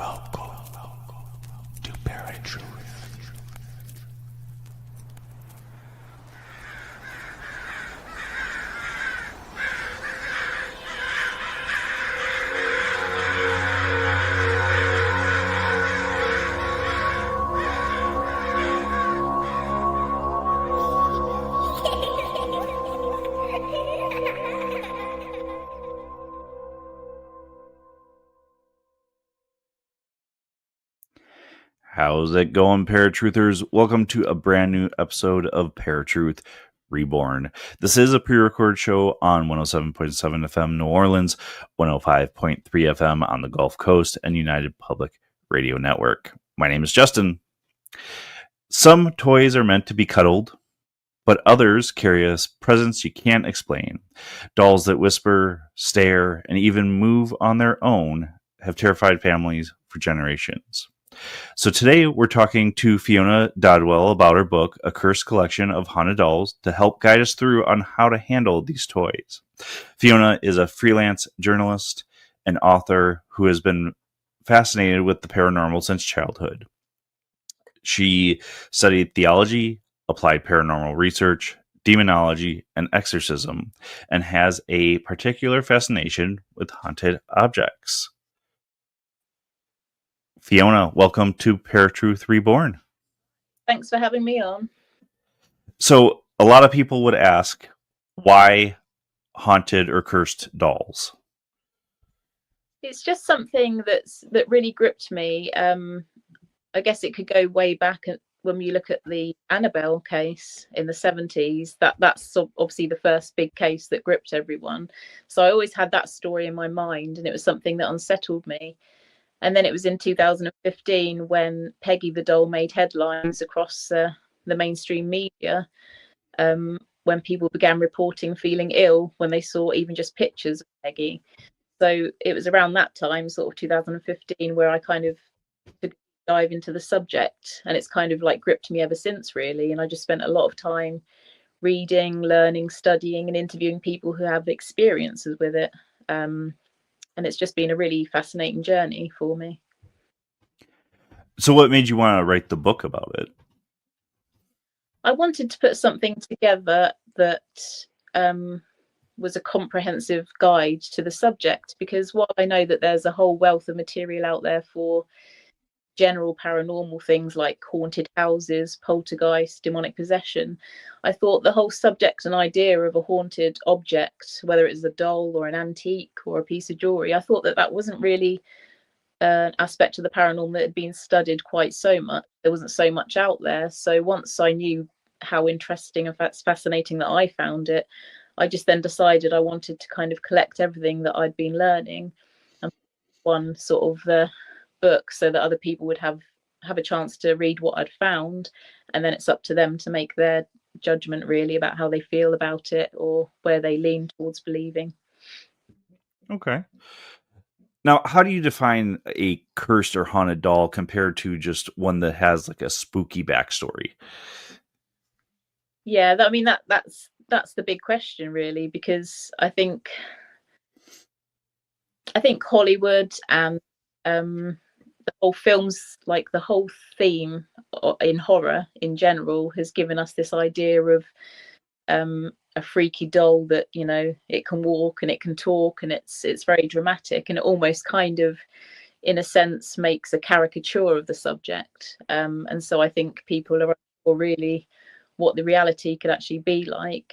Welcome to ParaTruth. How's it going, Paratruthers? Welcome to a brand new episode of ParaTruth Reborn. This is a pre-recorded show on 107.7 FM New Orleans, 105.3 FM on the Gulf Coast, and United Public Radio Network. My name is Justin. Some toys are meant to be cuddled, but others carry a presence you can't explain. Dolls that whisper, stare, and even move on their own have terrified families for generations. So today we're talking to Fiona Dodwell about her book, A Cursed Collection of Haunted Dolls, to help guide us through on how to handle these toys. Fiona is a freelance journalist and author who has been fascinated with the paranormal since childhood. She studied theology, applied paranormal research, demonology, and exorcism, and has a particular fascination with haunted objects. Fiona, welcome to ParaTruth Reborn. Thanks for having me on. So, a lot of people would ask, why haunted or cursed dolls? It's just something that really gripped me. I guess it could go way back when you look at the Annabelle case in the 70s. That's obviously the first big case that gripped everyone. So I always had that story in my mind, and it was something that unsettled me. And then it was in 2015 when Peggy the doll made headlines across the mainstream media, when people began reporting feeling ill when they saw even just pictures of Peggy. So it was around that time, sort of 2015, where I kind of took a dive into the subject, and it's kind of like gripped me ever since, really. And I just spent a lot of time reading, learning, studying, and interviewing people who have experiences with it. And it's just been a really fascinating journey for me. So what made you want to write the book about it? I wanted to put something together that was a comprehensive guide to the subject, because while I know that there's a whole wealth of material out there for general paranormal things like haunted houses, poltergeist, demonic possession, I thought the whole subject and idea of a haunted object, whether it's a doll or an antique or a piece of jewelry, I thought that wasn't really an aspect of the paranormal that had been studied quite so much. There wasn't so much out there. So once I knew how interesting and fascinating that I found it, I just then decided I wanted to kind of collect everything that I'd been learning and one sort of book, so that other people would have a chance to read what I'd found, and then it's up to them to make their judgment really about how they feel about it or where they lean towards believing. Okay. Now, how do you define a cursed or haunted doll compared to just one that has like a spooky backstory? Yeah, I mean that's the big question, really, because I think Hollywood and the whole films, like the whole theme in horror in general, has given us this idea of a freaky doll that, you know, it can walk and it can talk, and it's very dramatic, and it almost kind of, in a sense, makes a caricature of the subject. And so I think people are really what the reality could actually be like.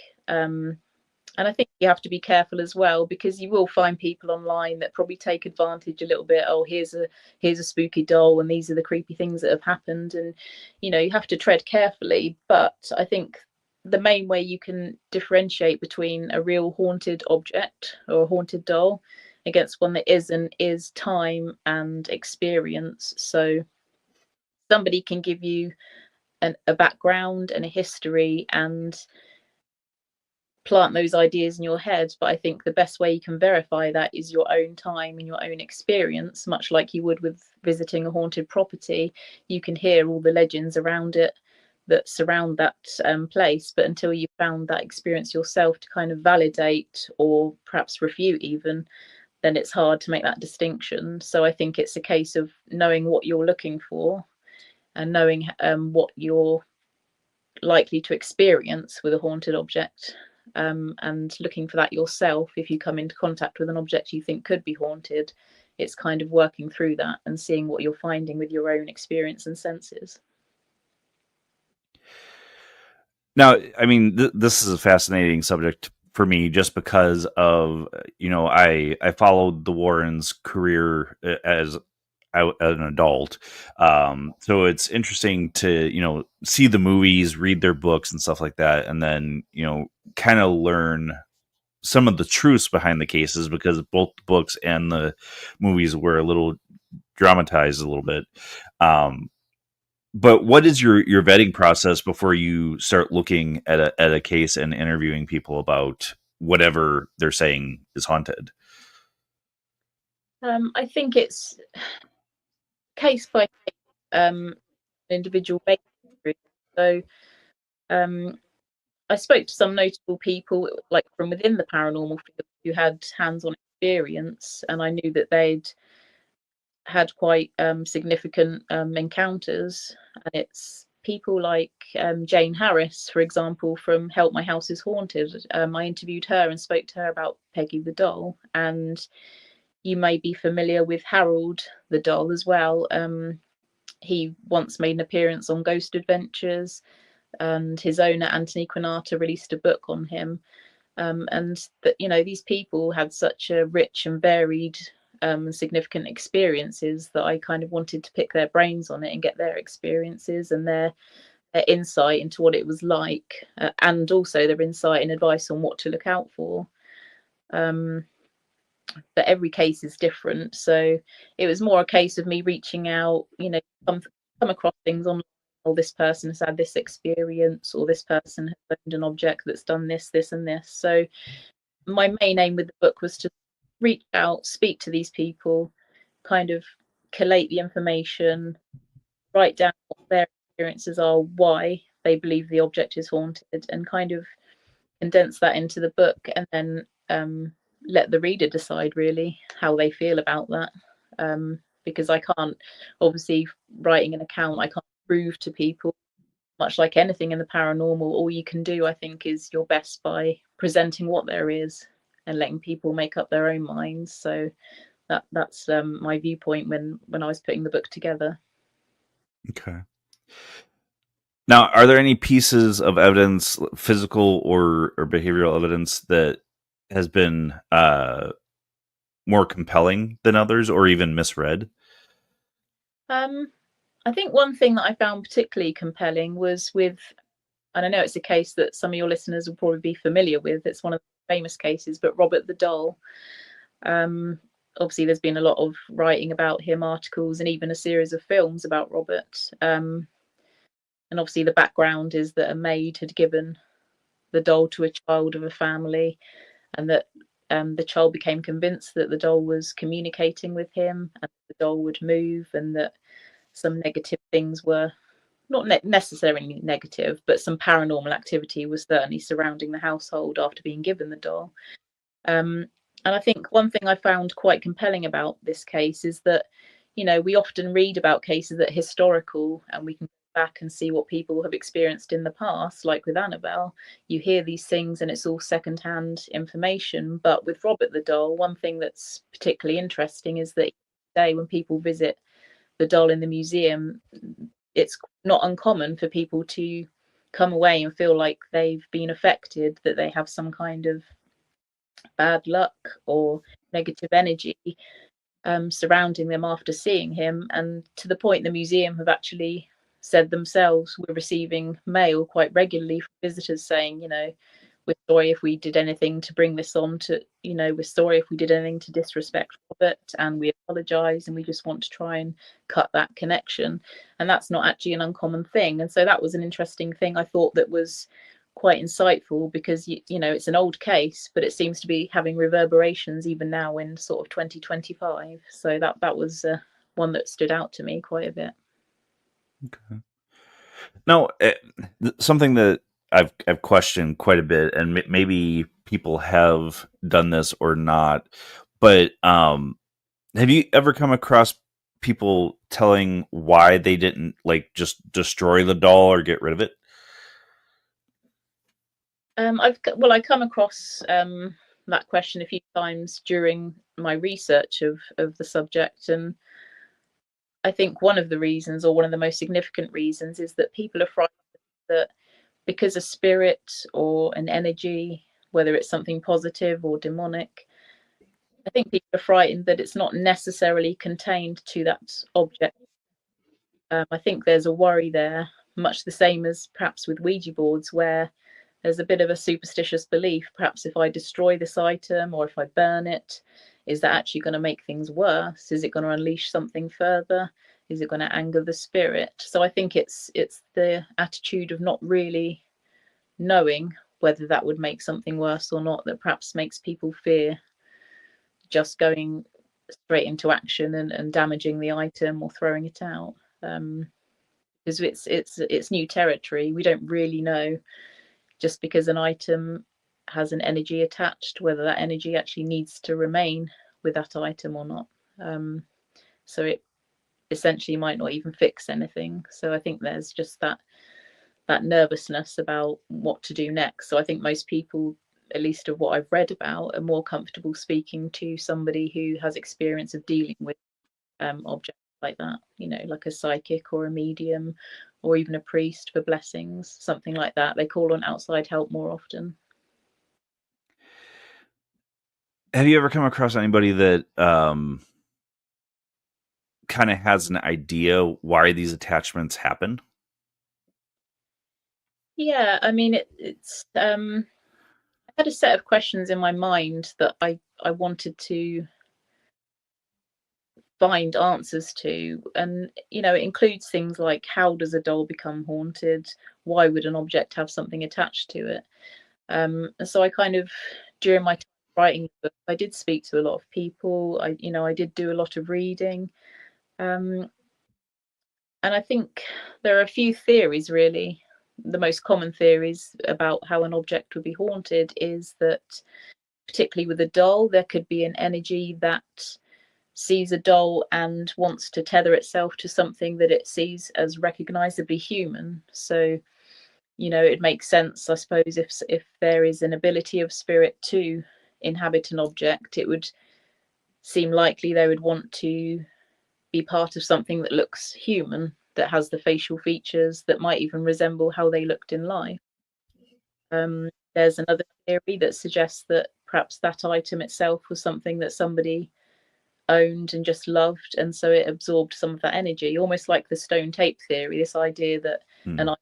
And I think you have to be careful as well, because you will find people online that probably take advantage a little bit. Oh, here's a spooky doll, and these are the creepy things that have happened. And, you know, you have to tread carefully. But I think the main way you can differentiate between a real haunted object or a haunted doll against one that isn't is time and experience. So somebody can give you a background and a history and plant those ideas in your head, but I think the best way you can verify that is your own time and your own experience. Much like you would with visiting a haunted property, you can hear all the legends around it that surround that place, but until you found that experience yourself to kind of validate or perhaps refute even, then it's hard to make that distinction. So I think it's a case of knowing what you're looking for and knowing what you're likely to experience with a haunted object, and looking for that yourself. If you come into contact with an object you think could be haunted, it's kind of working through that and seeing what you're finding with your own experience and senses. Now, I mean, this is a fascinating subject for me just because of, I followed the Warrens' career as an adult. So it's interesting to, see the movies, read their books and stuff like that. And then, kind of learn some of the truths behind the cases, because both the books and the movies were a little dramatized a little bit. But what is your vetting process before you start looking at a case and interviewing people about whatever they're saying is haunted? I think it's case by case, individual basis. So I spoke to some notable people, like from within the paranormal field, who had hands-on experience, and I knew that they'd had quite significant encounters. And it's people like Jane Harris, for example, from Help My House is Haunted. I interviewed her and spoke to her about Peggy the doll, and you may be familiar with Harold the doll as well. He once made an appearance on Ghost Adventures, and his owner Anthony Quinata released a book on him. And that, these people had such a rich and varied significant experiences that I kind of wanted to pick their brains on it and get their experiences and their insight into what it was like, and also their insight and advice on what to look out for. But every case is different, so it was more a case of me reaching out, come across things online. Or this person has had this experience, or this person has owned an object that's done this, this, and this. So my main aim with the book was to reach out, speak to these people, kind of collate the information, write down what their experiences are, why they believe the object is haunted, and kind of condense that into the book, and then let the reader decide really how they feel about that. Because I can't, obviously, writing an account, I can't prove to people, much like anything in the paranormal. All you can do, I think, is your best by presenting what there is and letting people make up their own minds. So that's my viewpoint when I was putting the book together. Okay. Now, are there any pieces of evidence, physical or behavioral evidence, that has been more compelling than others, or even misread? I think one thing that I found particularly compelling was with, and I know it's a case that some of your listeners will probably be familiar with, it's one of the famous cases, but Robert the Doll. Obviously, there's been a lot of writing about him, articles, and even a series of films about Robert. And obviously the background is that a maid had given the doll to a child of a family, and that the child became convinced that the doll was communicating with him, and the doll would move, and that some negative things were not necessarily negative, but some paranormal activity was certainly surrounding the household after being given the doll. And I think one thing I found quite compelling about this case is that, we often read about cases that are historical, and we can go back and see what people have experienced in the past, like with Annabelle. You hear these things and it's all secondhand information. But with Robert the doll, one thing that's particularly interesting is that today, when people visit the doll in the museum, it's not uncommon for people to come away and feel like they've been affected, that they have some kind of bad luck or negative energy surrounding them after seeing him. And to the point the museum have actually said themselves, we're receiving mail quite regularly from visitors saying, we're sorry if we did anything to bring this on to, we're sorry if we did anything to disrespect Robert, and we apologize, and we just want to try and cut that connection. And that's not actually an uncommon thing. And so that was an interesting thing I thought that was quite insightful, because it's an old case, but it seems to be having reverberations even now in sort of 2025. So that was one that stood out to me quite a bit. Okay. Now, something that I've questioned quite a bit, and maybe people have done this or not, But have you ever come across people telling why they didn't like just destroy the doll or get rid of it? I come across that question a few times during my research of the subject, and I think one of the reasons, or one of the most significant reasons, is that people are frightened that because a spirit or an energy, whether it's something positive or demonic, I think people are frightened that it's not necessarily contained to that object. I think there's a worry there, much the same as perhaps with Ouija boards, where there's a bit of a superstitious belief. Perhaps if I destroy this item or if I burn it, is that actually going to make things worse? Is it going to unleash something further? Is it going to anger the spirit? So I think it's the attitude of not really knowing whether that would make something worse or not that perhaps makes people fear just going straight into action and damaging the item or throwing it out. Because it's new territory. We don't really know, just because an item has an energy attached, whether that energy actually needs to remain with that item or not. So it essentially might not even fix anything. So I think there's just that nervousness about what to do next. So I think most people, at least of what I've read about, are more comfortable speaking to somebody who has experience of dealing with objects like that, like a psychic or a medium or even a priest for blessings, something like that. They call on outside help more often. Have you ever come across anybody that kind of has an idea why these attachments happen? Yeah, I mean, it's I had a set of questions in my mind that I wanted to find answers to, and it includes things like, how does a doll become haunted? Why would an object have something attached to it? So I kind of, during my time writing the book, I did speak to a lot of people. I did do a lot of reading, and I think there are a few theories, really. The most common theories about how an object would be haunted is that, particularly with a doll, there could be an energy that sees a doll and wants to tether itself to something that it sees as recognizably human. So, it makes sense, I suppose, if there is an ability of spirit to inhabit an object, it would seem likely they would want to be part of something that looks human, that has the facial features that might even resemble how they looked in life. There's another theory that suggests that perhaps that item itself was something that somebody owned and just loved, and so it absorbed some of that energy, almost like the stone tape theory, this idea that an item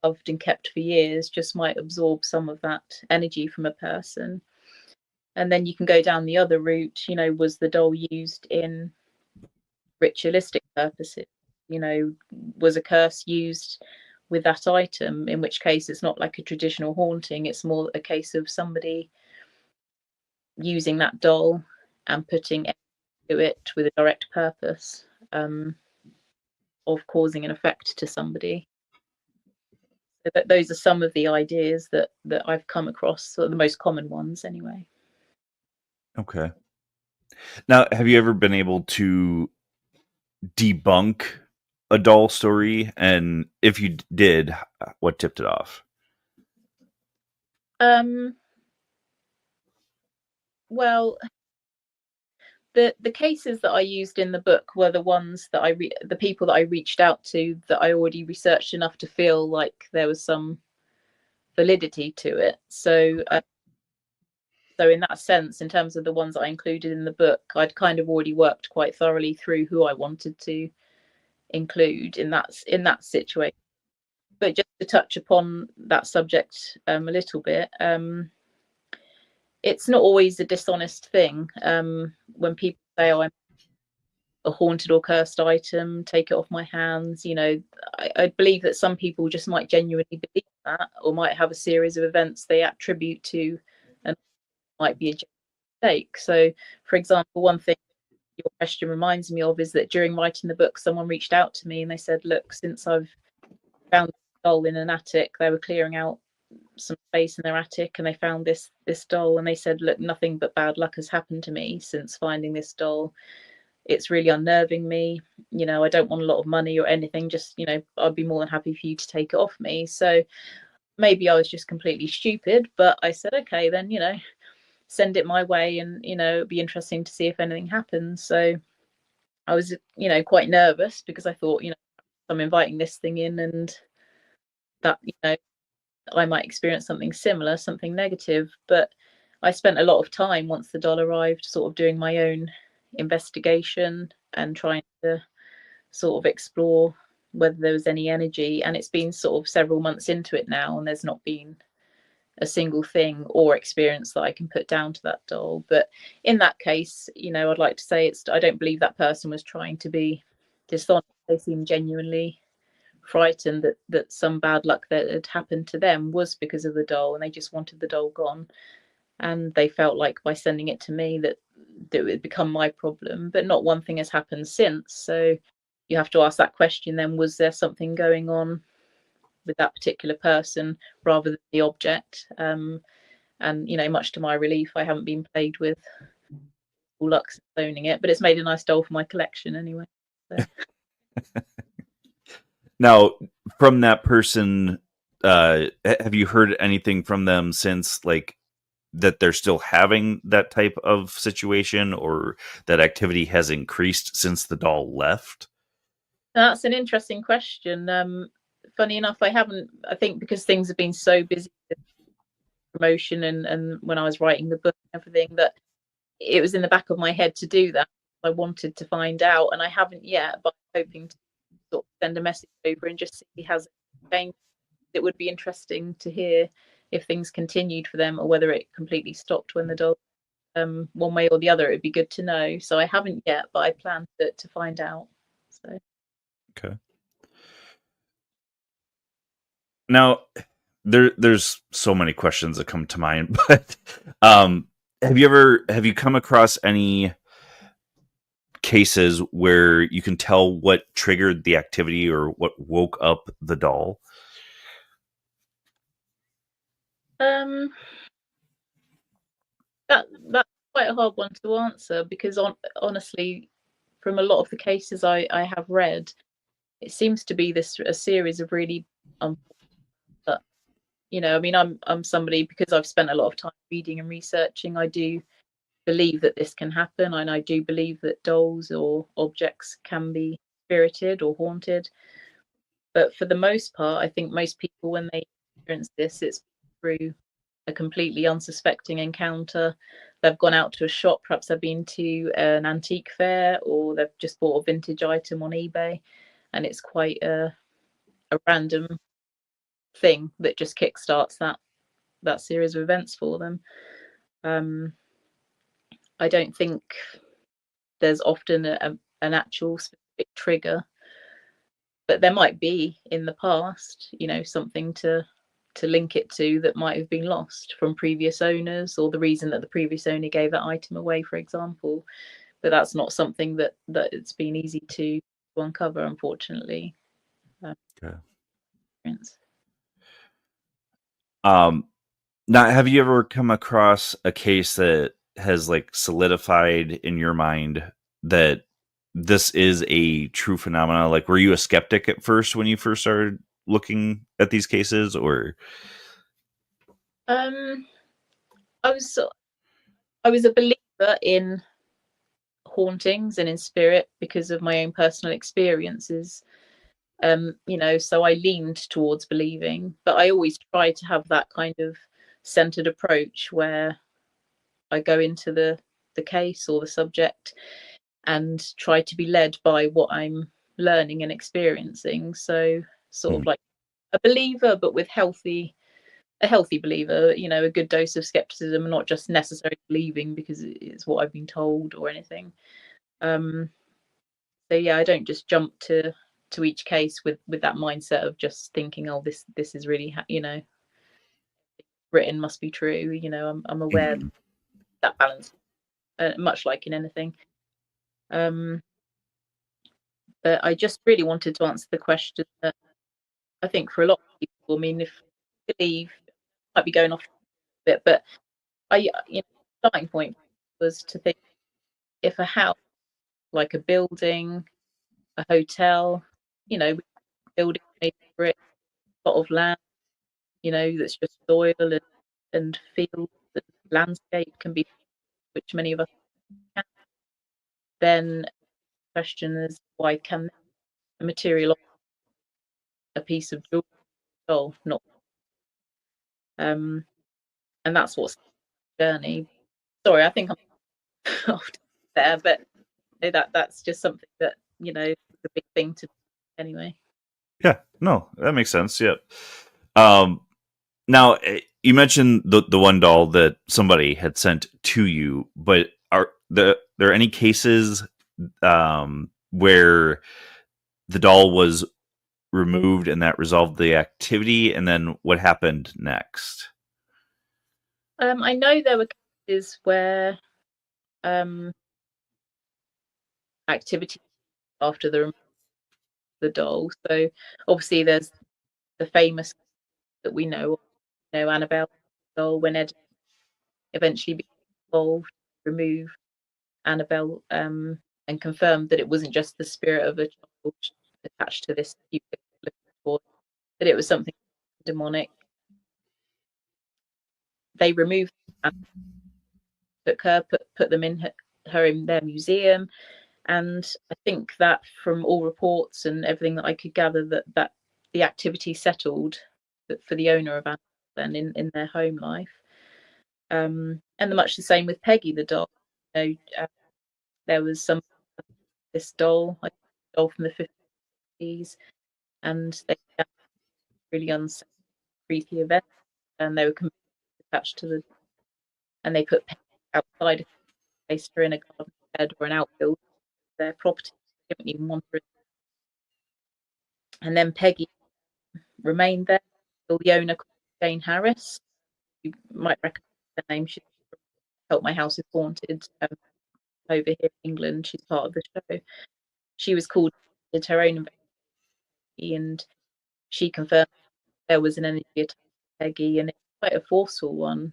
loved and kept for years just might absorb some of that energy from a person. And then you can go down the other route, was the doll used in ritualistic purposes? Was a curse used with that item, in which case it's not like a traditional haunting, it's more a case of somebody using that doll and putting to it with a direct purpose of causing an effect to somebody. So those are some of the ideas that I've come across, or the most common ones anyway. Okay. Now, have you ever been able to debunk a doll story? And if you did, what tipped it off? Well, the cases that I used in the book were the ones that the people that I reached out to, that I already researched enough to feel like there was some validity to it. So in that sense, in terms of the ones I included in the book, I'd kind of already worked quite thoroughly through who I wanted to include in that situation. But just to touch upon that subject a little bit, it's not always a dishonest thing when people say, "Oh, I'm a haunted or cursed item, take it off my hands." I believe that some people just might genuinely believe that, or might have a series of events they attribute to, and might be a mistake. So, for example, one thing your question reminds me of is that during writing the book, someone reached out to me and they said, "Look, since I've found a doll in an attic," they were clearing out some space in their attic, and they found this doll, and they said, look, nothing but bad luck has happened to me since finding this doll. It's really unnerving me. I don't want a lot of money or anything, just I'd be more than happy for you to take it off me. So maybe I was just completely stupid, but I said, okay, then send it my way, and it'd be interesting to see if anything happens. So I was quite nervous, because I thought, I'm inviting this thing in, and that I might experience something similar, something negative. But I spent a lot of time, once the doll arrived, sort of doing my own investigation and trying to sort of explore whether there was any energy. And it's been sort of several months into it now, and there's not been a single thing or experience that I can put down to that doll. But in that case, I'd like to say I don't believe that person was trying to be dishonest. They seemed genuinely frightened that some bad luck that had happened to them was because of the doll, and they just wanted the doll gone. And they felt like by sending it to me that it would become my problem. But not one thing has happened since. So you have to ask that question then, was there something going on with that particular person rather than the object? And much to my relief, I haven't been plagued with all luck since owning it, but it's made a nice doll for my collection anyway. So. Now, from that person, have you heard anything from them since, like, that they're still having that type of situation, or that activity has increased since the doll left? That's an interesting question. Funny enough, I haven't. I think because things have been so busy with promotion and when I was writing the book and everything, that it was in the back of my head to do that. I wanted to find out, and I haven't yet, but I'm hoping to sort of send a message over and just see has it changed. It would be interesting to hear if things continued for them, or whether it completely stopped when the doll, one way or the other. It'd be good to know. So I haven't yet, but I plan to find out. So. Okay. Now, there's so many questions that come to mind, but have you come across any cases where you can tell what triggered the activity or what woke up the doll? That's quite a hard one to answer, because honestly, from a lot of the cases I have read, it seems to be a series of really but I mean, I'm somebody, because I've spent a lot of time reading and researching, I do believe that this can happen, and I do believe that dolls or objects can be spirited or haunted. But for the most part, I think most people, when they experience this, it's through a completely unsuspecting encounter. They've gone out to a shop, perhaps they've been to an antique fair, or they've just bought a vintage item on eBay, and it's quite a random thing that just kickstarts that series of events for them. I don't think there's often an actual specific trigger, but there might be in the past, something to link it to that might have been lost from previous owners, or the reason that the previous owner gave that item away, for example. But that's not something that it's been easy to uncover, unfortunately. Okay. Experience. Now, have you ever come across a case that has, like, solidified in your mind that this is a true phenomenon? Like, were you a skeptic at first when you first started looking at these cases, or? I was a believer in hauntings and in spirit because of my own personal experiences. So I leaned towards believing, but I always try to have that kind of centered approach where I go into the case or the subject and try to be led by what I'm learning and experiencing. So sort of like a believer, but with a healthy believer, a good dose of skepticism, not just necessarily believing because it's what I've been told or anything. So yeah, I don't just jump to each case with that mindset of just thinking, oh, this is really written, must be true. I'm aware that balance, much like in anything. But I just really wanted to answer the question that I think for a lot of people, I mean, if you believe might be going off a bit, but starting point was to think, if a house, like a building, a hotel, building made of brick, a lot of land, that's just soil and fields and landscape can be, which many of us can. Then the question is, why can a material, a piece of jewelry, not? And that's what's the journey. Sorry, I think I'm off there, but that's just something that is a big thing to do anyway. Yeah, no, that makes sense. Yeah. Now you mentioned the one doll that somebody had sent to you, but are there any cases where the doll was removed and that resolved the activity, and then what happened next? I know there were cases where activity after the doll. So obviously there's the famous that we know, Annabelle doll, when Ed eventually became involved, removed Annabelle, and confirmed that it wasn't just the spirit of a child attached to this toy, that it was something demonic. They removed and took her, put them in her in their museum, and I think that from all reports and everything that I could gather, that the activity settled for the owner of Annabelle then in their home life. And much the same with Peggy the doll. There was this doll, like a doll from the 50s, and they had really unsafe, creepy events, and they were completely attached to and they put Peggy outside, placed her in a garden bed or an outbuild of their property. They didn't even want her. And then Peggy remained there until the owner, Jane Harris, you might recognize her name. She helped My House is Haunted over here in England. She's part of the show. She was called, did her own investigation, and she confirmed there was an energy attack to Peggy, and it's quite a forceful one,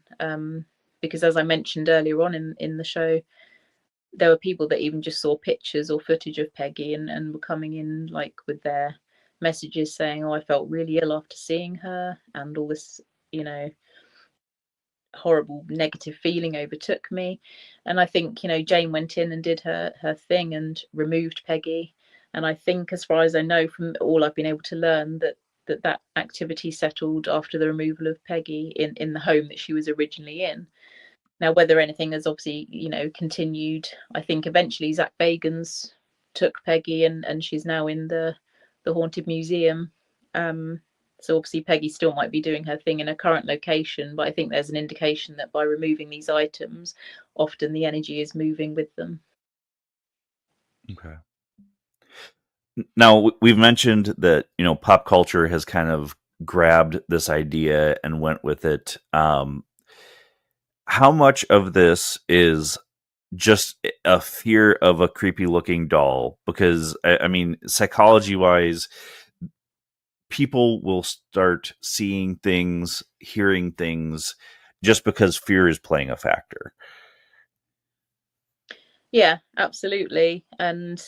because as I mentioned earlier on in the show, there were people that even just saw pictures or footage of Peggy and were coming in like with their messages saying, oh, I felt really ill after seeing her, and all this, horrible negative feeling overtook me. And I think, Jane went in and did her thing and removed Peggy. And I think, as far as I know from all I've been able to learn, that activity settled after the removal of Peggy in the home that she was originally in. Now, whether anything has obviously, continued, I think eventually Zach Bagans took Peggy and she's now in the Haunted Museum. So obviously Peggy still might be doing her thing in her current location, but I think there's an indication that by removing these items, often the energy is moving with them. Okay. Now, we've mentioned that, pop culture has kind of grabbed this idea and went with it. How much of this is just a fear of a creepy looking doll? Because, I mean, psychology wise, people will start seeing things, hearing things, just because fear is playing a factor. Yeah, absolutely. And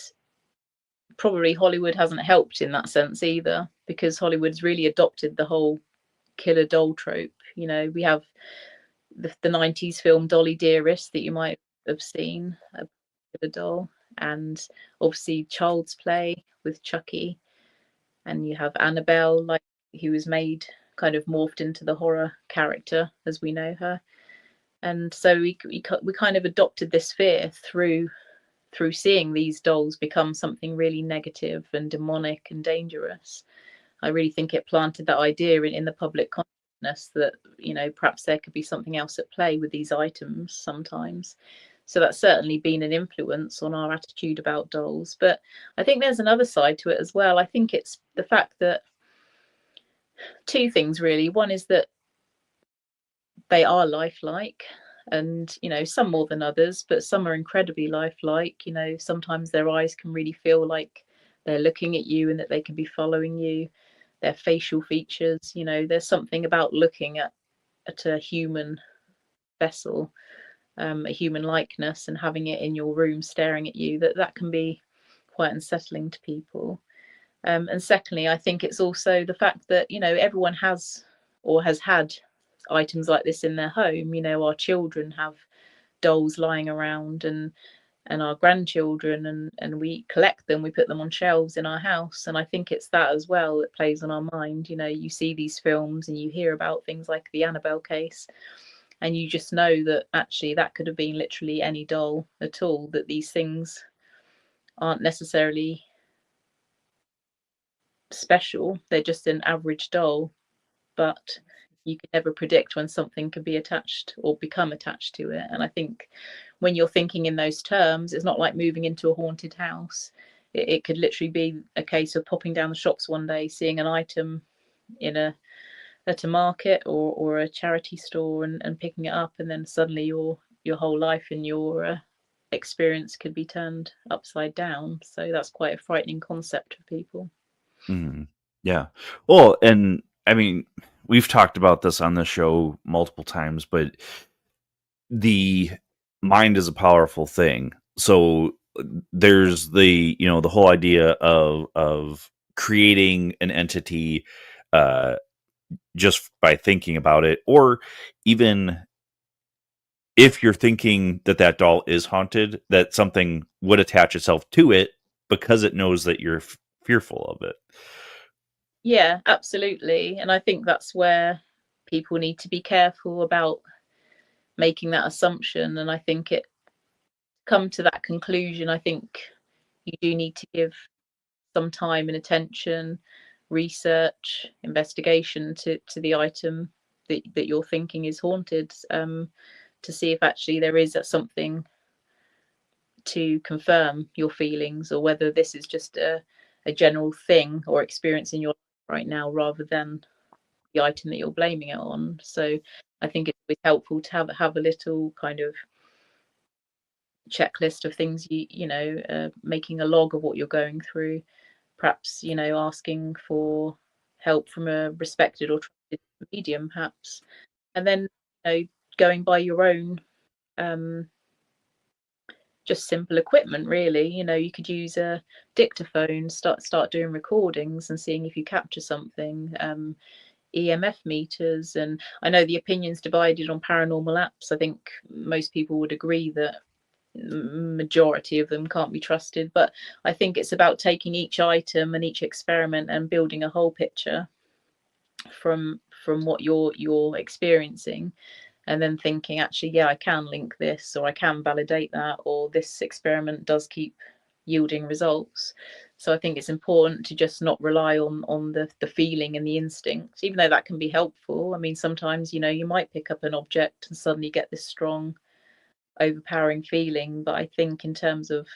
probably Hollywood hasn't helped in that sense either, because Hollywood's really adopted the whole killer doll trope. We have the 90s film Dolly Dearest that you might have seen, a killer doll, and obviously Child's Play with Chucky, and you have Annabelle, like, who was made kind of morphed into the horror character as we know her. And so we kind of adopted this fear through seeing these dolls become something really negative and demonic and dangerous. I really think it planted that idea in the public consciousness that, perhaps there could be something else at play with these items sometimes. So that's certainly been an influence on our attitude about dolls. But I think there's another side to it as well. I think it's the fact that two things really. One is that they are lifelike, and some more than others, but some are incredibly lifelike. Sometimes their eyes can really feel like they're looking at you and that they can be following you. Their facial features, there's something about looking at a human vessel, a human likeness, and having it in your room staring at you, that can be quite unsettling to people. And secondly, I think it's also the fact that, you know, everyone has or has had items like this in their home. You know, our children have dolls lying around, and our grandchildren, and we collect them, we put them on shelves in our house. And I think it's that as well that plays on our mind. You know, you see these films and you hear about things like the Annabelle case, and you just know that actually that could have been literally any doll at all, that these things aren't necessarily special, they're just an average doll. But you can never predict when something could be attached or become attached to it. And I think when you're thinking in those terms, it's not like moving into a haunted house. It could literally be a case of popping down the shops one day, seeing an item at a market or a charity store, and picking it up, and then suddenly your whole life and your experience could be turned upside down. So that's quite a frightening concept for people. Yeah. Well, and I mean, we've talked about this on the show multiple times, but the mind is a powerful thing. So there's the, you know, the whole idea of creating an entity just by thinking about it, or even if you're thinking that that doll is haunted, that something would attach itself to it because it knows that you're fearful of it. Yeah, absolutely. And I think that's where people need to be careful about making that assumption. And I think it come to that conclusion, I think you do need to give some time and attention, research, investigation to the item that you're thinking is haunted, to see if actually there is something to confirm your feelings, or whether this is just a general thing or experience in your life right now, rather than the item that you're blaming it on. So I think it's always helpful to have a little kind of checklist of things, making a log of what you're going through, perhaps, you know, asking for help from a respected or trusted medium, perhaps, and then, you know, going by your own just simple equipment, really. You know, you could use a dictaphone, start doing recordings and seeing if you capture something. EMF meters, and I know the opinions divided on paranormal apps. I think most people would agree that majority of them can't be trusted, but I think it's about taking each item and each experiment and building a whole picture from what you're experiencing, and then thinking, actually, yeah, I can link this, or I can validate that, or this experiment does keep yielding results. So I think it's important to just not rely on the feeling and the instinct, even though that can be helpful. I mean, sometimes, you know, you might pick up an object and suddenly get this strong, overpowering feeling. But I think in terms of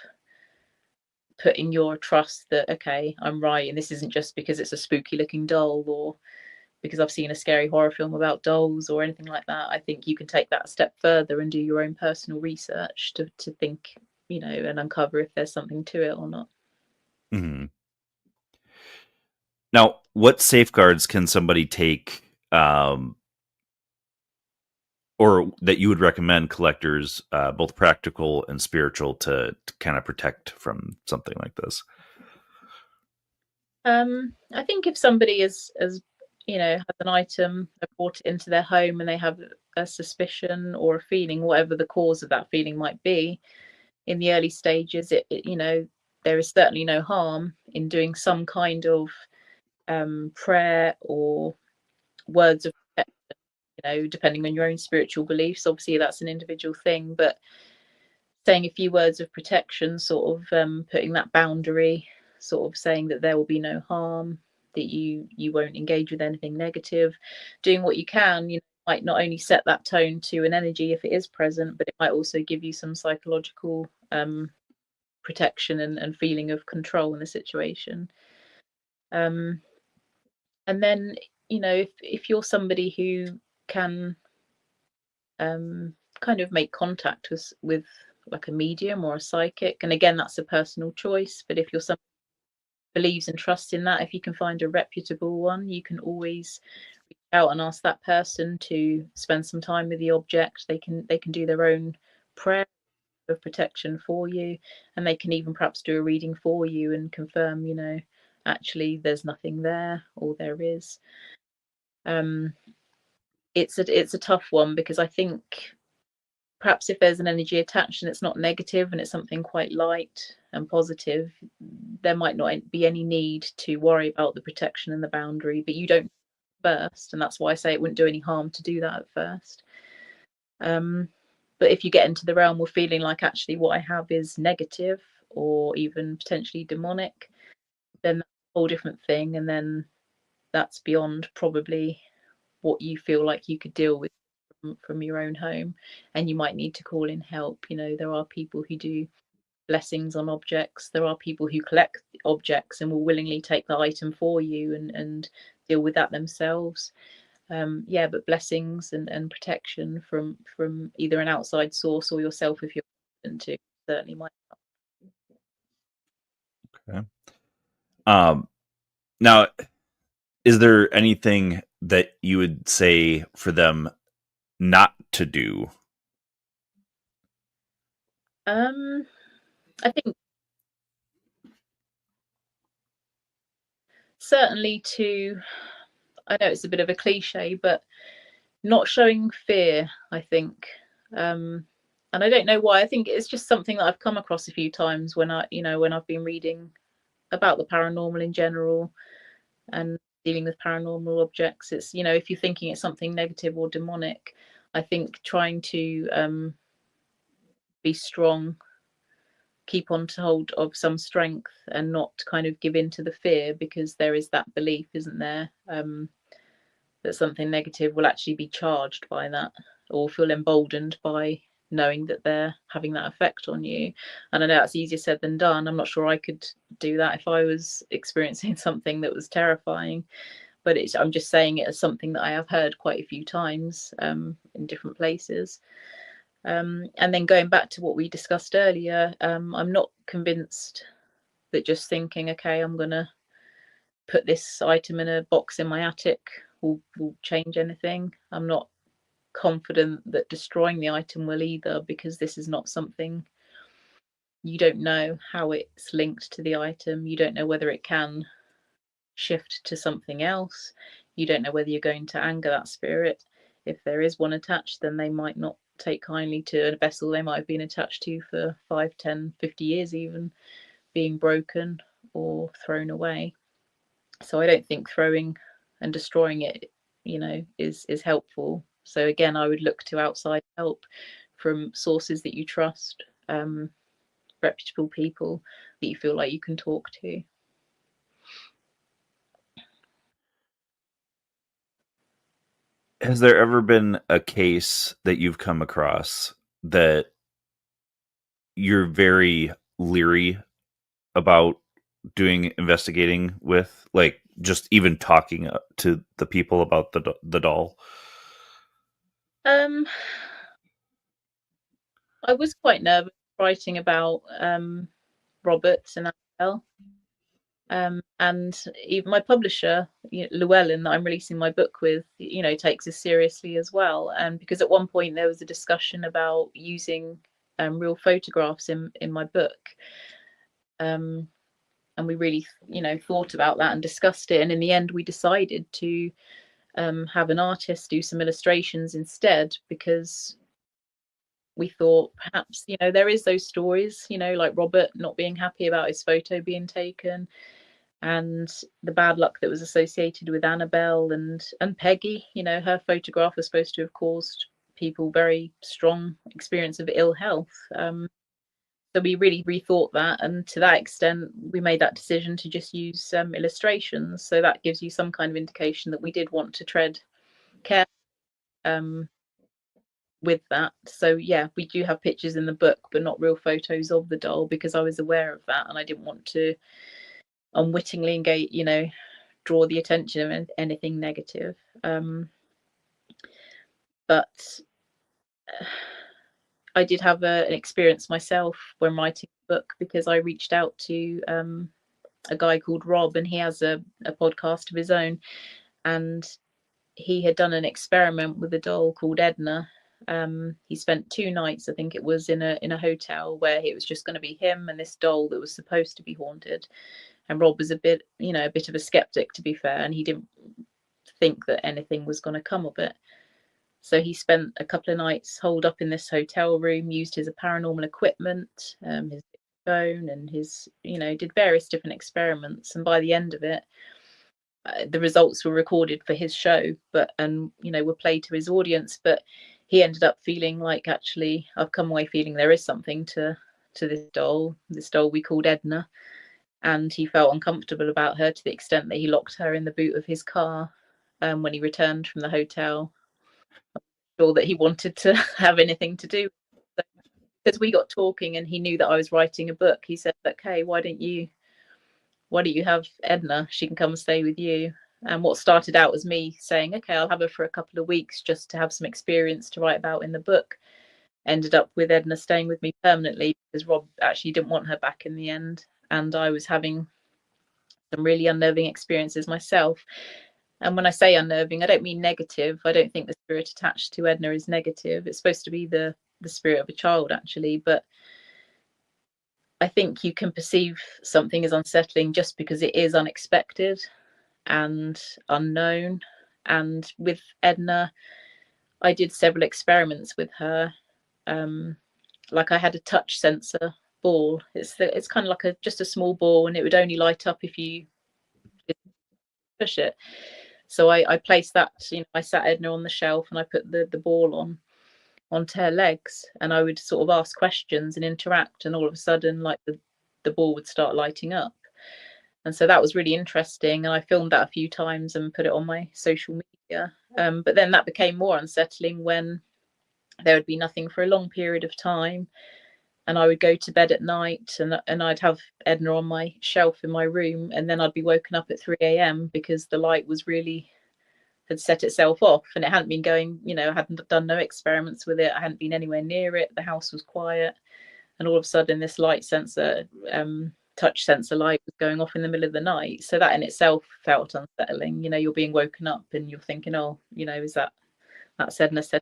putting your trust that, okay, I'm right, and this isn't just because it's a spooky looking doll, or because I've seen a scary horror film about dolls, or anything like that. I think you can take that a step further and do your own personal research to think, you know, and uncover if there's something to it or not. Mm-hmm. Now, what safeguards can somebody take, or that you would recommend collectors, both practical and spiritual, to kind of protect from something like this? I think if somebody is, you know, has an item, they brought it into their home, and they have a suspicion or a feeling, whatever the cause of that feeling might be, in the early stages, you know, there is certainly no harm in doing some kind of prayer or words of protection, you know, depending on your own spiritual beliefs. Obviously, that's an individual thing, but saying a few words of protection, sort of putting that boundary, sort of saying that there will be no harm, that you won't engage with anything negative, doing what you can, you know, might not only set that tone to an energy if it is present, but it might also give you some psychological protection and feeling of control in the situation. And then, you know, if you're somebody who can kind of make contact with like a medium or a psychic, and again, that's a personal choice, but if you're somebody who believes and trusts in that, if you can find a reputable one, you can always reach out and ask that person to spend some time with the object. They can do their own prayer of protection for you, and they can even perhaps do a reading for you and confirm, actually there's nothing there, or there is. It's a tough one, because I think perhaps if there's an energy attached and it's not negative and it's something quite light and positive, there might not be any need to worry about the protection and the boundary, but you don't first, and that's why I say it wouldn't do any harm to do that at first. But if you get into the realm of feeling like actually what I have is negative or even potentially demonic, then that's a whole different thing, and then that's beyond probably what you feel like you could deal with from your own home, and you might need to call in help. There are people who do blessings on objects. There are people who collect objects and will willingly take the item for you and deal with that themselves. But blessings and protection from either an outside source or yourself, if you're to, certainly might help. Okay. Now, is there anything that you would say for them not to do? I think certainly I know it's a bit of a cliche, but not showing fear, I think. And I don't know why. I think it's just something that I've come across a few times when I've been reading about the paranormal in general and dealing with paranormal objects. It's, if you're thinking it's something negative or demonic, I think trying to be strong, keep on to hold of some strength, and not kind of give in to the fear, because there is that belief, isn't there, that something negative will actually be charged by that, or feel emboldened by knowing that they're having that effect on you. And I know that's easier said than done. I'm not sure I could do that if I was experiencing something that was terrifying, but I'm just saying it as something that I have heard quite a few times in different places. And then going back to what we discussed earlier, I'm not convinced that just thinking, okay, I'm going to put this item in a box in my attic will change anything. I'm not confident that destroying the item will either, because this is not something, you don't know how it's linked to the item. You don't know whether it can shift to something else. You don't know whether you're going to anger that spirit. If there is one attached, then they might not take kindly to a vessel they might have been attached to for 5, 10, 50 years even, being broken or thrown away. So I don't think throwing and destroying it, is helpful. So again, I would look to outside help from sources that you trust, reputable people that you feel like you can talk to. Has there ever been a case that you've come across that you're very leery about investigating with, like just even talking to the people about the doll? I was quite nervous writing about Robert and Annabelle. And even my publisher, Llewellyn, that I'm releasing my book with, takes this seriously as well. And because at one point there was a discussion about using real photographs in my book. And we really, thought about that and discussed it. And in the end, we decided to have an artist do some illustrations instead, because we thought perhaps, there is those stories, like Robert not being happy about his photo being taken, and the bad luck that was associated with Annabelle and Peggy. Her photograph was supposed to have caused people very strong experience of ill health. So we really rethought that, and to that extent, we made that decision to just use illustrations. So that gives you some kind of indication that we did want to tread care with that. So yeah, we do have pictures in the book, but not real photos of the doll, because I was aware of that, and I didn't want to unwittingly engage, draw the attention of anything negative. But I did have an experience myself when writing the book, because I reached out to a guy called Rob, and he has a podcast of his own, and he had done an experiment with a doll called Edna. He spent 2 nights, I think it was, in a hotel where it was just going to be him and this doll that was supposed to be haunted. And Rob was a bit of a skeptic, to be fair, and he didn't think that anything was going to come of it. So he spent a couple of nights holed up in this hotel room, used his paranormal equipment, his phone, and his, did various different experiments. And by the end of it, the results were recorded for his show, and were played to his audience. But he ended up feeling like, actually, I've come away feeling there is something to this doll we called Edna. And he felt uncomfortable about her to the extent that he locked her in the boot of his car when he returned from the hotel. I'm sure that he wanted to have anything to do. So, because we got talking and he knew that I was writing a book, he said, okay, why don't you have Edna? She can come and stay with you. And what started out as me saying, okay, I'll have her for a couple of weeks just to have some experience to write about in the book, ended up with Edna staying with me permanently, because Rob actually didn't want her back in the end. And I was having some really unnerving experiences myself. And when I say unnerving, I don't mean negative. I don't think the spirit attached to Edna is negative. It's supposed to be the spirit of a child, actually. But I think you can perceive something as unsettling just because it is unexpected and unknown. And with Edna, I did several experiments with her. Like, I had a touch sensor ball. It's kind of like just a small ball, and it would only light up if you push it. So I placed that, I sat Edna on the shelf and I put the ball onto her legs, and I would sort of ask questions and interact, and all of a sudden, like, the ball would start lighting up. And so that was really interesting, and I filmed that a few times and put it on my social media. But then that became more unsettling when there would be nothing for a long period of time, and I would go to bed at night and I'd have Edna on my shelf in my room, and then I'd be woken up at 3 a.m. because the light had set itself off, and it hadn't been going, I hadn't done no experiments with it. I hadn't been anywhere near it. The house was quiet. And all of a sudden this light sensor, touch sensor light was going off in the middle of the night. So that in itself felt unsettling. You're being woken up and you're thinking, oh, is that's Edna said.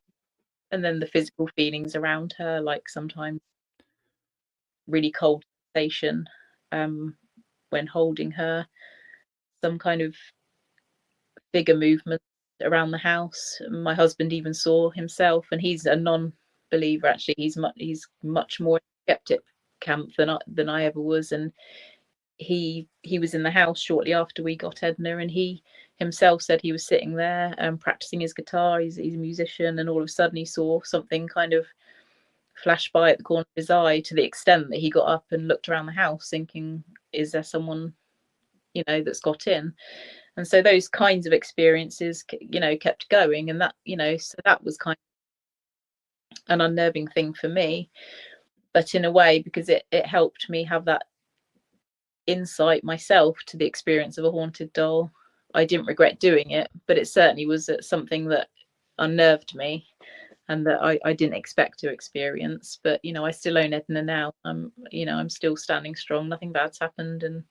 And then the physical feelings around her, like sometimes really cold sensation when holding her, some kind of figure movement around the house. My husband even saw himself, and he's a non-believer, actually. He's much more skeptic camp than I ever was, and he was in the house shortly after we got Edna, and he himself said he was sitting there practicing his guitar. He's a musician, and all of a sudden he saw something kind of flash by at the corner of his eye, to the extent that he got up and looked around the house thinking, is there someone that's got in? And so those kinds of experiences kept going, and that so that was kind of an unnerving thing for me, but in a way, because it helped me have that insight myself to the experience of a haunted doll. I didn't regret doing it, but it certainly was something that unnerved me and that I didn't expect to experience. But I still own Edna now. I'm still standing strong. Nothing bad's happened, and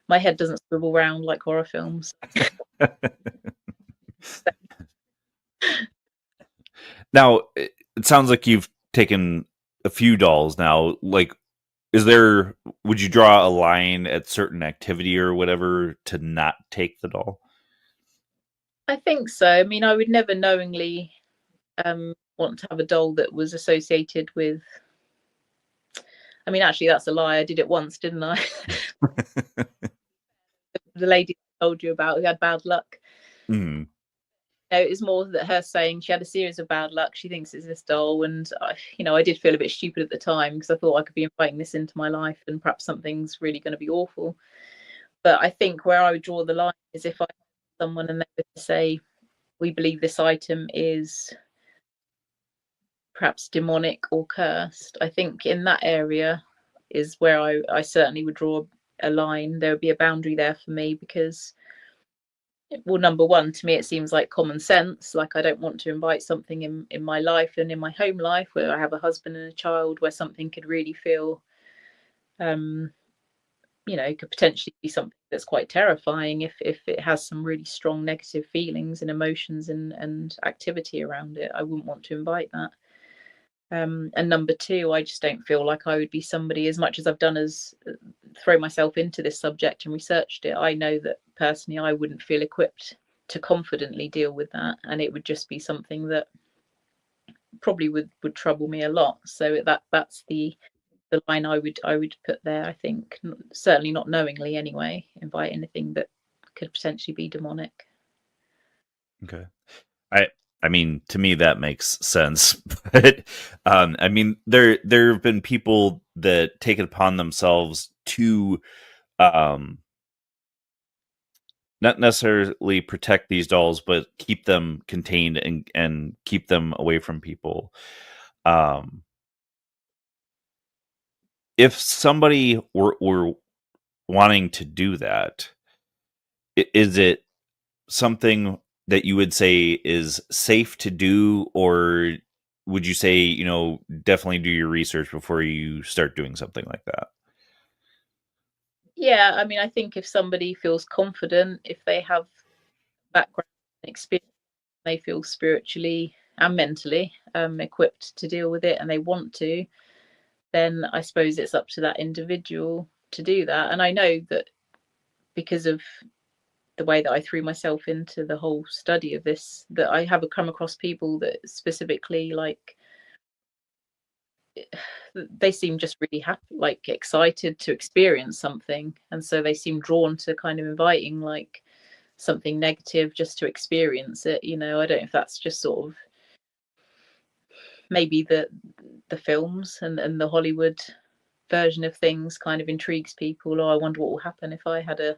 my head doesn't swivel round like horror films. Now, it sounds like you've taken a few dolls now. Like, would you draw a line at certain activity or whatever to not take the doll? I think so. I mean, I would never knowingly want to have a doll that was associated with. I mean, actually, that's a lie. I did it once, didn't I? The lady I told you about who had bad luck. Mm. It was more that her saying she had a series of bad luck. She thinks it's this doll, and I did feel a bit stupid at the time, because I thought I could be inviting this into my life, and perhaps something's really going to be awful. But I think where I would draw the line is if I had someone and they were to say, we believe this item is perhaps demonic or cursed. I think in that area is where I certainly would draw a line. There would be a boundary there for me, because, well, number one, to me it seems like common sense. Like, I don't want to invite something in my life and in my home life where I have a husband and a child, where something could really feel could potentially be something that's quite terrifying if it has some really strong negative feelings and emotions and activity around it. I wouldn't want to invite that. And number two, I just don't feel like I would be somebody, as much as I've done as throw myself into this subject and researched it, I know that personally I wouldn't feel equipped to confidently deal with that, and it would just be something that probably would trouble me a lot. So that's the line I would put there. I think certainly not knowingly anyway invite anything that could potentially be demonic. Okay. I mean, to me that makes sense, but I mean, there have been people that take it upon themselves to not necessarily protect these dolls, but keep them contained and keep them away from people. If somebody were wanting to do that, is it something that you would say is safe to do, or would you say, definitely do your research before you start doing something like that? Yeah, I mean, I think if somebody feels confident, if they have background and experience, they feel spiritually and mentally equipped to deal with it and they want to, then I suppose it's up to that individual to do that. And I know that because of the way that I threw myself into the whole study of this, that I have come across people that specifically like they seem just really happy, like excited to experience something, and so they seem drawn to kind of inviting like something negative just to experience it. I don't know if that's just sort of maybe the films and the Hollywood version of things kind of intrigues people. Oh, I wonder what will happen if I had a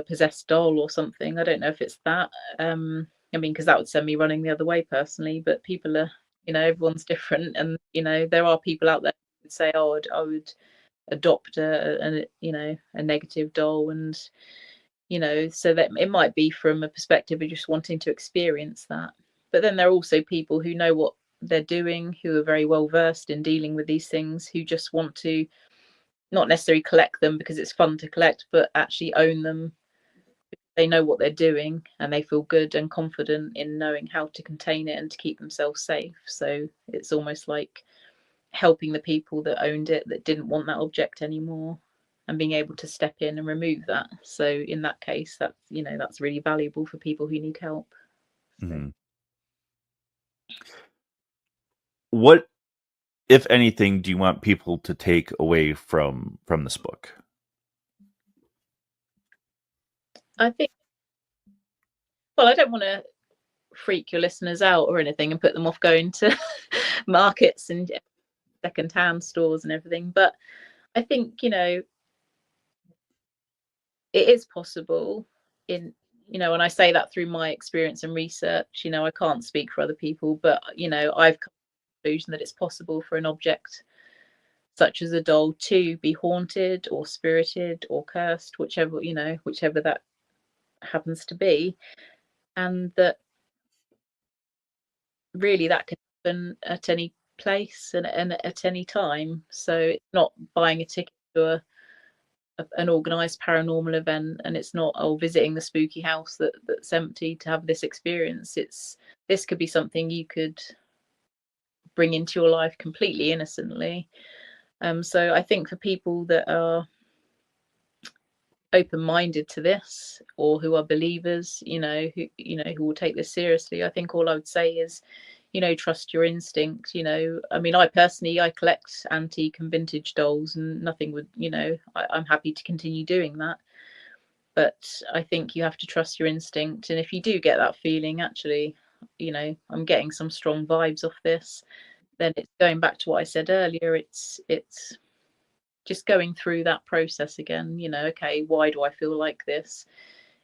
possessed doll or something. I don't know if it's that. I mean, because that would send me running the other way personally. But people are, everyone's different, and there are people out there who would say, "Oh, I would adopt a negative doll," and so that it might be from a perspective of just wanting to experience that. But then there are also people who know what they're doing, who are very well versed in dealing with these things, who just want to not necessarily collect them because it's fun to collect, but actually own them. They know what they're doing and they feel good and confident in knowing how to contain it and to keep themselves safe. So it's almost like helping the people that owned it that didn't want that object anymore and being able to step in and remove that. So in that case, that's really valuable for people who need help. So. Mm-hmm. What, if anything, do you want people to take away from this book? I think, well, I don't want to freak your listeners out or anything and put them off going to markets and second-hand stores and everything, but I think it is possible in and I say that through my experience and research. I can't speak for other people, but I've come to the conclusion that it's possible for an object such as a doll to be haunted or spirited or cursed, whichever that happens to be, and that really that can happen at any place and at any time. So it's not buying a ticket to an organized paranormal event, and it's not visiting the spooky house that's empty to have this experience. This could be something you could bring into your life completely innocently. So I think for people that are open-minded to this or who are believers, who will take this seriously, I think all I would say is trust your instinct. I mean, I personally collect antique and vintage dolls, and nothing would I'm happy to continue doing that, but I think you have to trust your instinct. And if you do get that feeling, actually, I'm getting some strong vibes off this, then it's going back to what I said earlier. It's just going through that process again. Okay, why do I feel like this?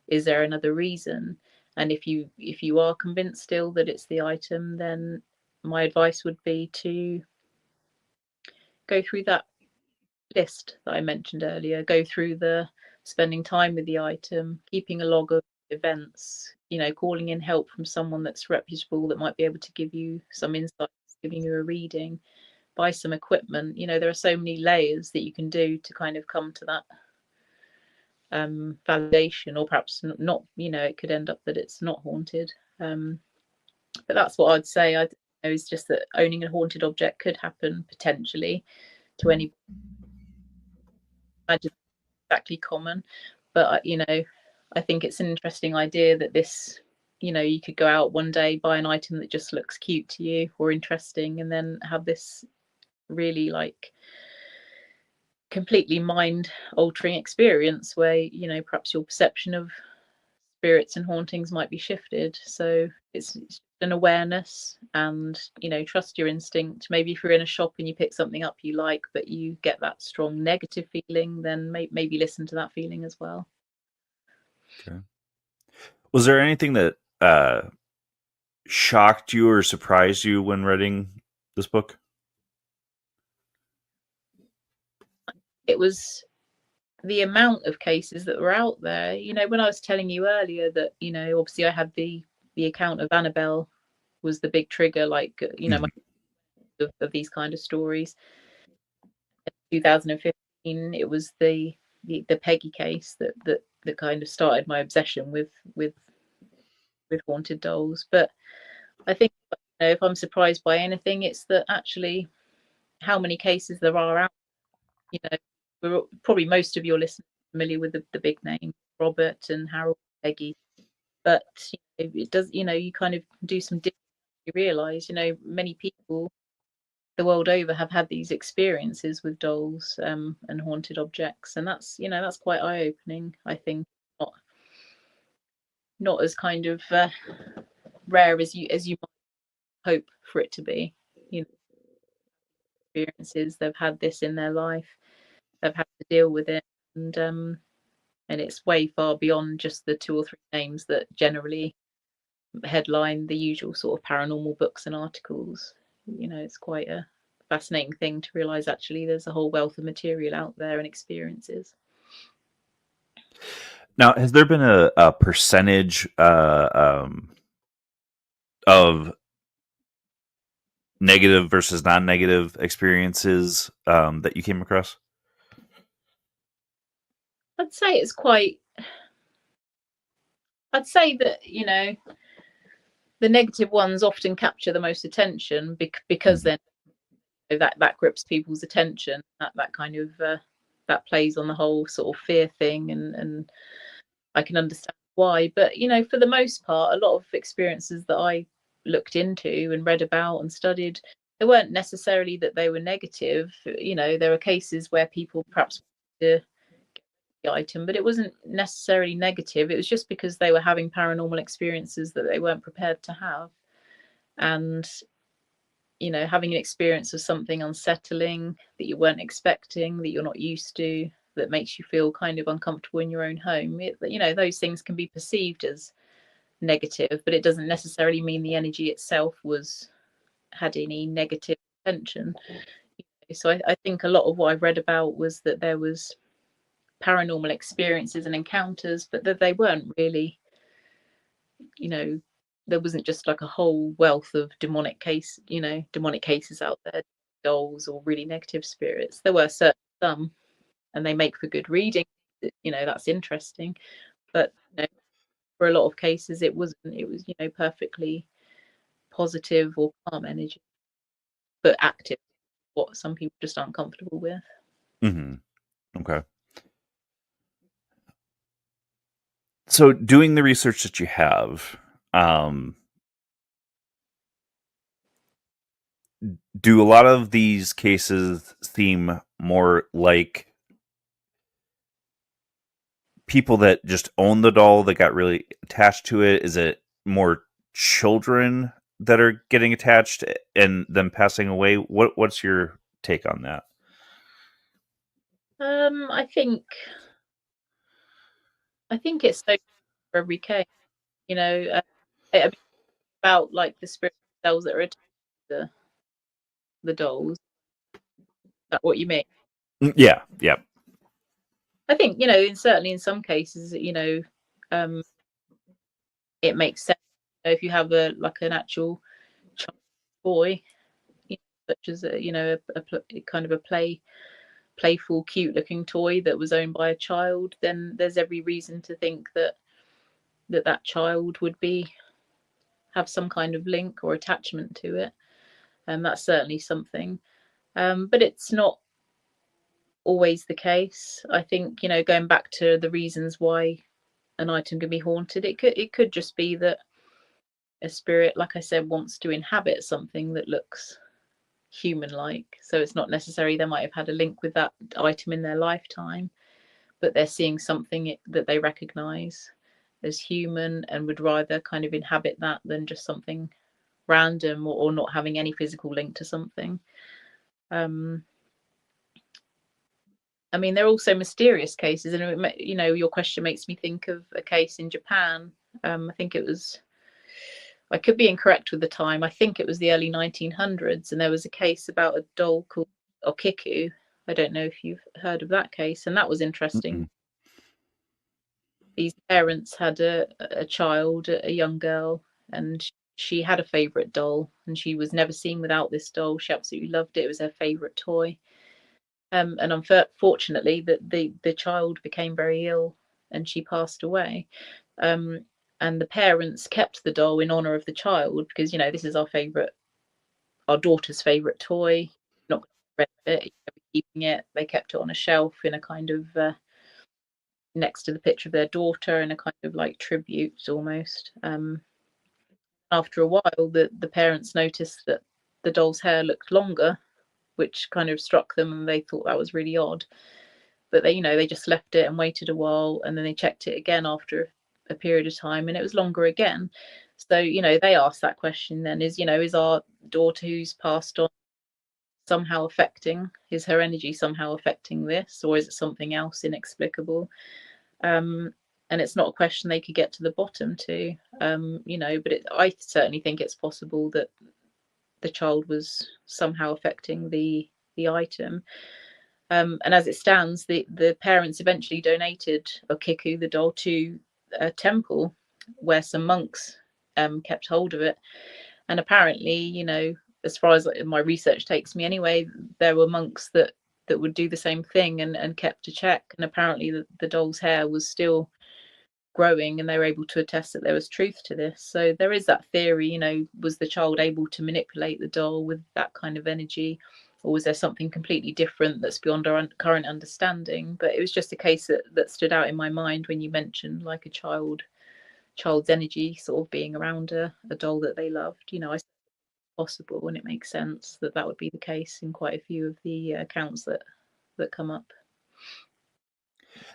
Is there another reason? And if you are convinced still that it's the item, then my advice would be to go through that list that I mentioned earlier. Go through the spending time with the item, keeping a log of events, calling in help from someone that's reputable that might be able to give you some insights, giving you a reading. buy some equipment. There are so many layers that you can do to kind of come to that validation, or perhaps not. It could end up that it's not haunted. But that's what I'd say. I know is just that owning a haunted object could happen potentially to any. Imagine exactly common, but I think it's an interesting idea that this. You could go out one day, buy an item that just looks cute to you or interesting, and then have this really like completely mind altering experience where perhaps your perception of spirits and hauntings might be shifted. So it's an awareness, and trust your instinct. Maybe if you're in a shop and you pick something up you like but you get that strong negative feeling, then maybe listen to that feeling as well. Okay. Was there anything that shocked you or surprised you when reading this book? It was the amount of cases that were out there. When I was telling you earlier that obviously I had the account of Annabelle was the big trigger, like my of these kind of stories. In 2015 it was the Peggy case that kind of started my obsession with haunted dolls. But I think if I'm surprised by anything, it's that actually how many cases there are out. Probably most of your listeners are familiar with the big names, Robert and Harold, Peggy, but it does. You kind of do some digging, you realise many people the world over have had these experiences with dolls and haunted objects, and that's that's quite eye-opening. I think not as kind of rare as you might hope for it to be. Experiences, they've had this in their life, they've had to deal with it, and it's way far beyond just the 2 or 3 names that generally headline the usual sort of paranormal books and articles. It's quite a fascinating thing to realize actually there's a whole wealth of material out there and experiences. Now, has there been a percentage of negative versus non-negative experiences that you came across? I'd say that the negative ones often capture the most attention because then that grips people's attention. That kind of that plays on the whole sort of fear thing, and I can understand why. But for the most part, a lot of experiences that I looked into and read about and studied, they weren't necessarily that they were negative. There are cases where people perhaps wanted to the item, but it wasn't necessarily negative. It was just because they were having paranormal experiences that they weren't prepared to have, and having an experience of something unsettling that you weren't expecting, that you're not used to, that makes you feel kind of uncomfortable in your own home. Those things can be perceived as negative, but it doesn't necessarily mean the energy itself had any negative intention. So I think a lot of what I've read about was that there was paranormal experiences and encounters, but that they weren't really, there wasn't just like a whole wealth of demonic cases out there, dolls or really negative spirits. There were certainly some, and they make for good reading. That's interesting, but for a lot of cases it wasn't. It was perfectly positive or calm energy, but active, what some people just aren't comfortable with. Okay. So doing the research that you have, do a lot of these cases seem more like people that just own the doll that got really attached to it? Is it more children that are getting attached and then passing away? What's your take on that? I think it's so for every case. I mean, about like the spirit cells that are attached to the dolls. Is that what you mean? Yeah. I think certainly in some cases, it makes sense. If you have an actual child boy, such as a kind of a playful, cute-looking toy that was owned by a child, then there's every reason to think that child would have some kind of link or attachment to it, and that's certainly something. But it's not always the case. I think, going back to the reasons why an item can be haunted, it could just be that a spirit, like I said, wants to inhabit something that looks human-like. So it's not necessary they might have had a link with that item in their lifetime, but they're seeing something that they recognize as human and would rather kind of inhabit that than just something random or not having any physical link to something. I mean, there are also mysterious cases, and your question makes me think of a case in Japan. I think I could be incorrect with the time. I think it was the early 1900s, and there was a case about a doll called Okiku. I don't know if you've heard of that case, and that was interesting. Mm-mm. These parents had a child, a young girl, and she had a favorite doll, and she was never seen without this doll. She absolutely loved it. It was her favorite toy. And unfortunately, the child became very ill, and she passed away. And the parents kept the doll in honor of the child because this is our daughter's favorite toy. Not going to it, keeping it. They kept it on a shelf in a kind of next to the picture of their daughter, in a kind of like tribute almost. After a while, the parents noticed that the doll's hair looked longer, which kind of struck them, and they thought that was really odd. But they just left it and waited a while, and then they checked it again after a period of time, and it was longer again. So they asked that question then: is our daughter who's passed on somehow affecting? Is her energy somehow affecting this, or is it something else inexplicable? And it's not a question they could get to the bottom to, but I certainly think it's possible that the child was somehow affecting the item. And as it stands, the parents eventually donated Okiku, the doll, to a temple where some monks kept hold of it. And apparently, as far as my research takes me anyway, there were monks that would do the same thing and kept a check. And apparently the doll's hair was still growing, and they were able to attest that there was truth to this. So there is that theory, was the child able to manipulate the doll with that kind of energy, or was there something completely different that's beyond our current understanding? But it was just a case that stood out in my mind when you mentioned like a child's energy sort of being around a doll that they loved. I possible, and it makes sense that would be the case in quite a few of the accounts that come up.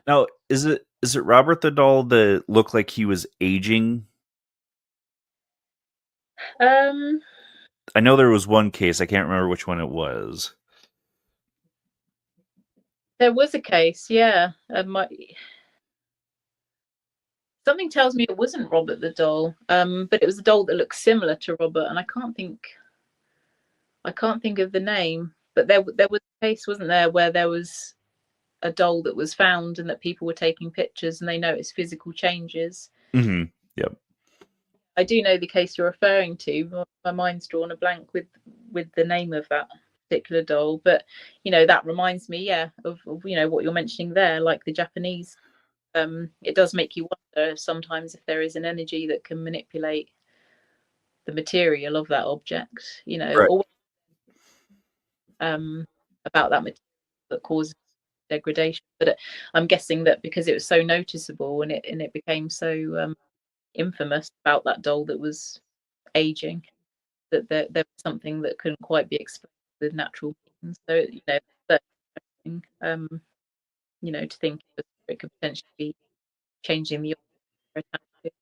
Now, is it Robert the doll that looked like he was aging? I know there was one case. I can't remember which one it was. There was a case, yeah. Something tells me it wasn't Robert the doll, but it was a doll that looked similar to Robert, and I can't think of the name. But there was a case, wasn't there, where there was a doll that was found and that people were taking pictures and they noticed physical changes. Mm-hmm. Yep. I do know the case you're referring to. My mind's drawn a blank with the name of that particular doll, but that reminds me, of what you're mentioning there, like the Japanese. It does make you wonder sometimes if there is an energy that can manipulate the material of that object, Right. or about that material that causes degradation. But I'm guessing that because it was so noticeable and it became so infamous about that doll that was aging, that there was something that couldn't quite be explained with natural means. So that's interesting, to think it could potentially be changing the object.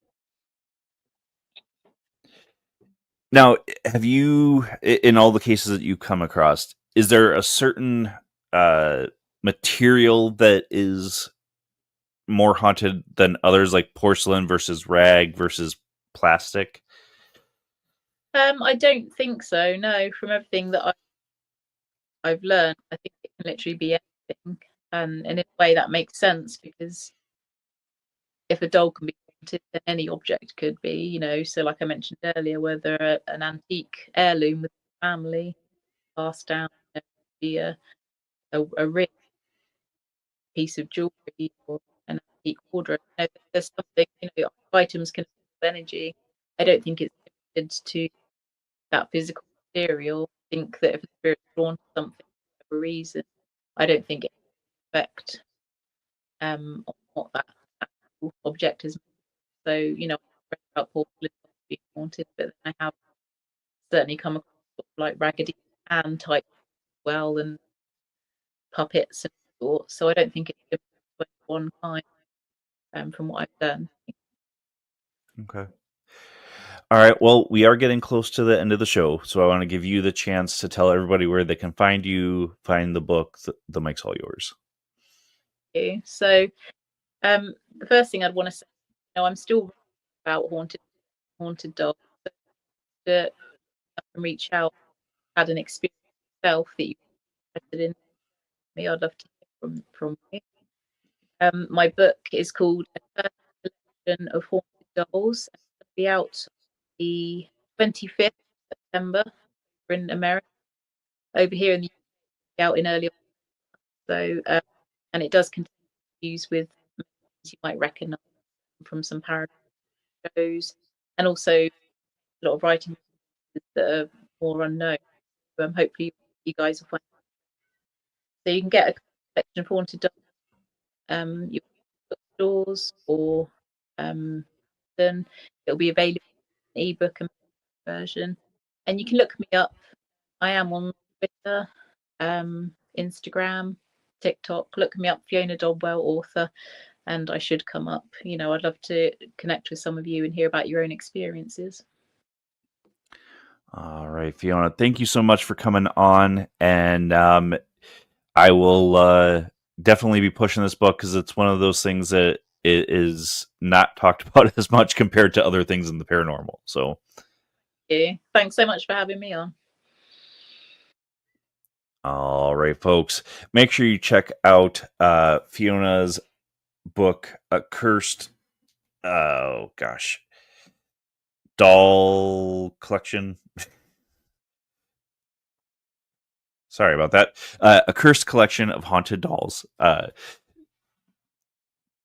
Now, have you, in all the cases that you come across, is there a certain material that is more haunted than others, like porcelain versus rag versus plastic? I don't think so. No, from everything that I've learned, I think it can literally be anything, and in a way that makes sense, because if a doll can be haunted, then any object could be. So like I mentioned earlier, whether an antique heirloom with the family, passed down, be a ring, piece of jewelry, or an antique wardrobe. There's something, items can have energy. I don't think it's limited to that physical material. I think that if a spirit's drawn to something for whatever reason, I don't think it can affect on what that actual object is. So, I've read about porcelain being haunted, but then I have certainly come across like Raggedy Ann type well, and puppets and sorts. So I don't think it's limited to one kind, from what I've done. Okay. All right. Well, we are getting close to the end of the show, so I want to give you the chance to tell everybody where they can find you, find the book. The mic's all yours. Okay. So the first thing I'd want to say, I'm still about haunted dogs. So to reach out, had an experience yourself that you're interested in me, I'd love to hear from you. My book is called A Collection of Haunted Dolls. It'll be out the 25th of September in America. Over here in the UK, out in early October. So, and it does contain interviews with you might recognise from some paranormal shows, and also a lot of writing that are more unknown. Hopefully, you guys will find. So you can get a collection of haunted dolls, your bookstores, or then it'll be available in ebook and version. And you can look me up. I am on Twitter, Instagram, TikTok. Look me up, Fiona Dodwell, author, and I should come up. I'd love to connect with some of you and hear about your own experiences. All right, Fiona, thank you so much for coming on, and I will definitely be pushing this book because it's one of those things that it is not talked about as much compared to other things in the paranormal. So, yeah, thanks so much for having me on. All right, folks, make sure you check out Fiona's book, A Cursed, doll collection. Sorry about that. A Cursed Collection of Haunted Dolls.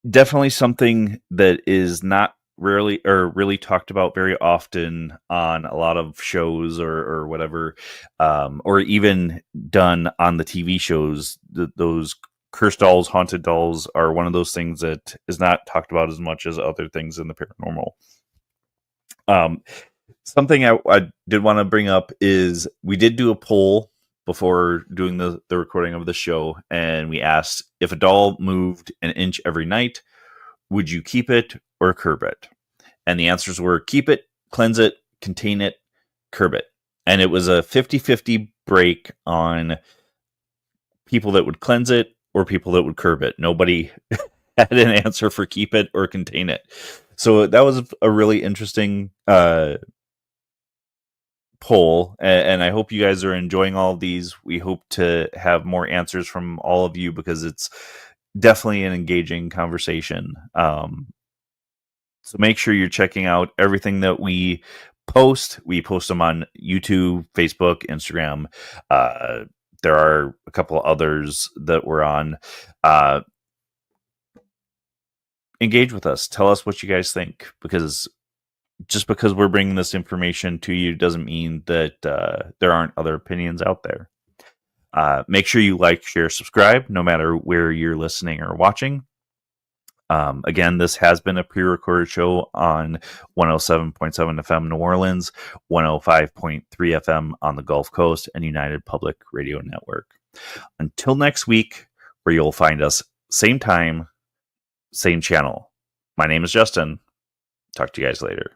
Definitely something that is not really talked about very often on a lot of shows or whatever, or even done on the TV shows. Those cursed dolls, haunted dolls are one of those things that is not talked about as much as other things in the paranormal. Something I did want to bring up is we did do a poll before doing the recording of the show, and we asked, if a doll moved an inch every night, would you keep it or curb it? And the answers were keep it, cleanse it, contain it, curb it. And it was a 50-50 break on people that would cleanse it or people that would curb it. Nobody had an answer for keep it or contain it. So that was a really interesting poll, and I hope you guys are enjoying all of these. We hope to have more answers from all of you because it's definitely an engaging conversation. So make sure you're checking out everything that we post. We post them on YouTube, Facebook, Instagram. There are a couple of others that we're on. Engage with us. Tell us what you guys think, because just because we're bringing this information to you doesn't mean that there aren't other opinions out there. Make sure you like, share, subscribe, no matter where you're listening or watching. Again, this has been a pre-recorded show on 107.7 FM New Orleans, 105.3 FM on the Gulf Coast, and United Public Radio Network. Until next week, where you'll find us same time, same channel. My name is Justin. Talk to you guys later.